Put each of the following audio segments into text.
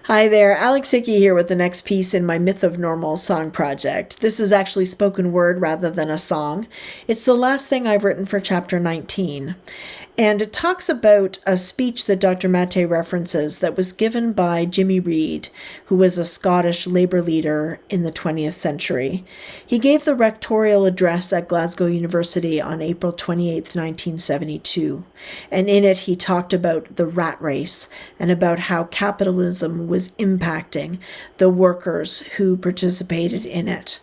Hi there, Alex Hickey here with the next piece in my Myth of Normal song project. This is actually spoken word rather than a song. It's the last thing I've written for chapter 19. And it talks about a speech that Dr. Mattei references that was given by Jimmy Reid, who was a Scottish Labour leader in the 20th century. He gave the rectorial address at Glasgow University on April 28, 1972. And in it, he talked about the rat race and about how capitalism was impacting the workers who participated in it.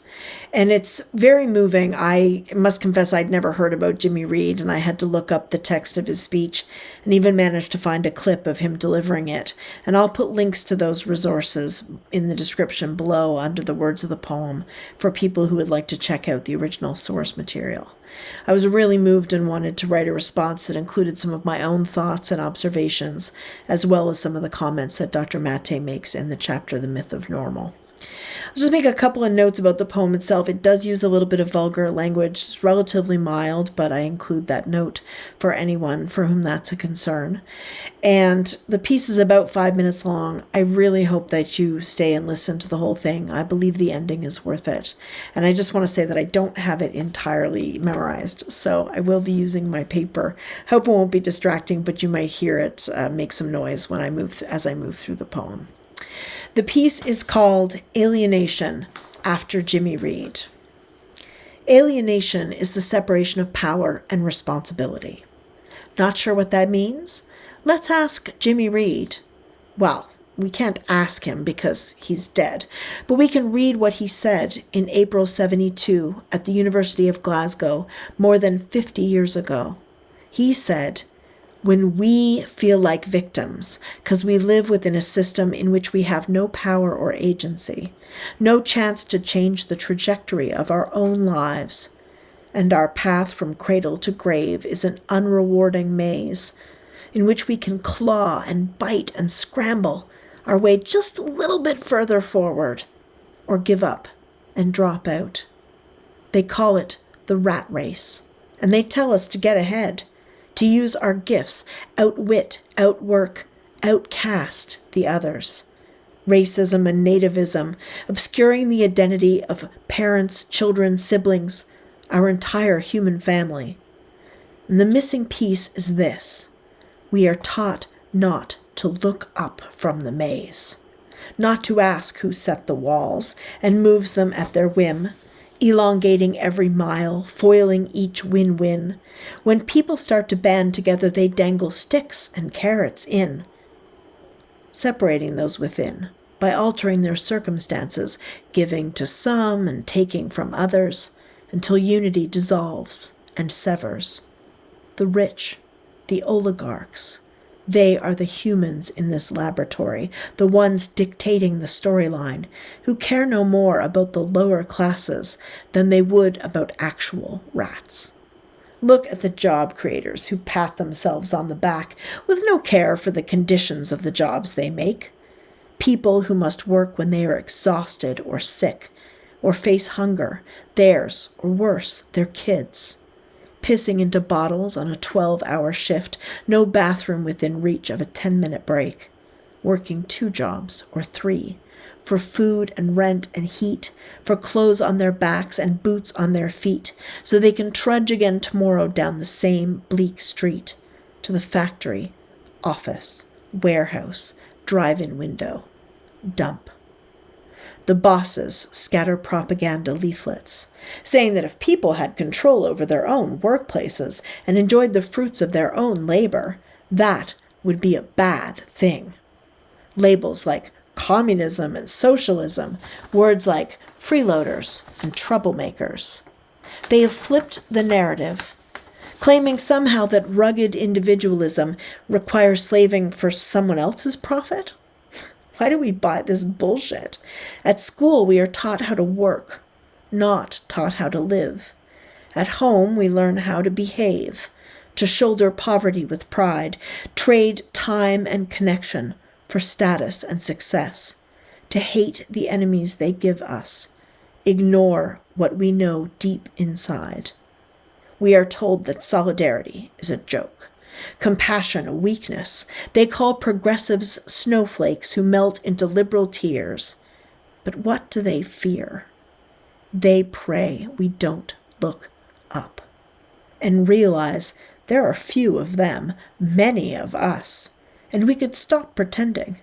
And it's very moving. I must confess I'd never heard about Jimmy Reid, and I had to look up the text of his speech and even managed to find a clip of him delivering it. And I'll put links to those resources in the description below under the words of the poem for people who would like to check out the original source material. I was really moved and wanted to write a response that included some of my own thoughts and observations, as well as some of the comments that Dr. Mattei makes in the chapter The Myth of Normal. I'll just make a couple of notes about the poem itself. It does use a little bit of vulgar language. It's relatively mild, but I include that note for anyone for whom that's a concern. And the piece is about 5 minutes long. I really hope that you stay and listen to the whole thing. I believe the ending is worth it. And I just want to say that I don't have it entirely memorized, so I will be using my paper. Hope it won't be distracting, but you might hear it make some noise when as I move through the poem. The piece is called Alienation, after Jimmy Reid. Alienation is the separation of power and responsibility. Not sure what that means? Let's ask Jimmy Reid. Well, we can't ask him because he's dead, but we can read what he said in April 72 at the University of Glasgow more than 50 years ago. He said, "When we feel like victims, because we live within a system in which we have no power or agency, no chance to change the trajectory of our own lives, and our path from cradle to grave is an unrewarding maze in which we can claw and bite and scramble our way just a little bit further forward, or give up and drop out. They call it the rat race, and they tell us to get ahead, to use our gifts, outwit, outwork, outcast the others. Racism and nativism, obscuring the identity of parents, children, siblings, our entire human family. And the missing piece is this: we are taught not to look up from the maze, not to ask who set the walls and moves them at their whim, elongating every mile, foiling each win-win. When people start to band together, they dangle sticks and carrots in, separating those within by altering their circumstances, giving to some and taking from others, until unity dissolves and severs. The rich, the oligarchs, they are the humans in this laboratory, the ones dictating the storyline, who care no more about the lower classes than they would about actual rats. Look at the job creators who pat themselves on the back with no care for the conditions of the jobs they make. People who must work when they are exhausted or sick, or face hunger, theirs, or worse, their kids. Pissing into bottles on a 12-hour shift, no bathroom within reach of a 10-minute break. Working 2 jobs or 3, for food and rent and heat, for clothes on their backs and boots on their feet, so they can trudge again tomorrow down the same bleak street, to the factory, office, warehouse, drive-in window, dump. The bosses scatter propaganda leaflets, saying that if people had control over their own workplaces and enjoyed the fruits of their own labor, that would be a bad thing. Labels like communism and socialism, words like freeloaders and troublemakers. They have flipped the narrative, claiming somehow that rugged individualism requires slaving for someone else's profit. Why do we buy this bullshit? At school, we are taught how to work, not taught how to live. At home, we learn how to behave, to shoulder poverty with pride, trade time and connection for status and success, to hate the enemies they give us, ignore what we know deep inside. We are told that solidarity is a joke, compassion a weakness. They call progressives snowflakes who melt into liberal tears. But what do they fear? They pray we don't look up and realize there are few of them, many of us, and we could stop pretending.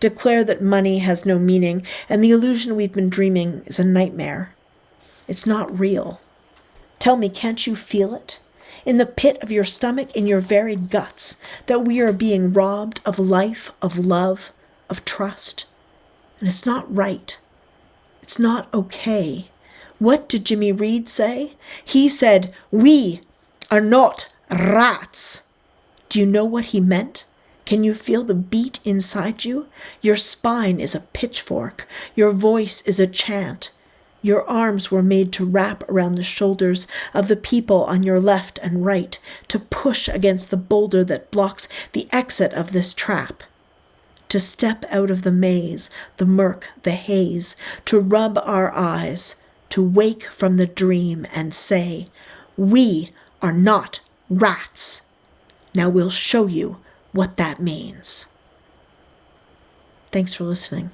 Declare that money has no meaning and the illusion we've been dreaming is a nightmare. It's not real. Tell me, can't you feel it? In the pit of your stomach, in your very guts, that we are being robbed of life, of love, of trust. And it's not right. It's not okay. What did Jimmy Reed say? He said, "We are not rats." Do you know what he meant? Can you feel the beat inside you? Your spine is a pitchfork. Your voice is a chant. Your arms were made to wrap around the shoulders of the people on your left and right, to push against the boulder that blocks the exit of this trap. To step out of the maze, the murk, the haze, to rub our eyes, to wake from the dream and say, "We are not rats." Now we'll show you what that means. Thanks for listening.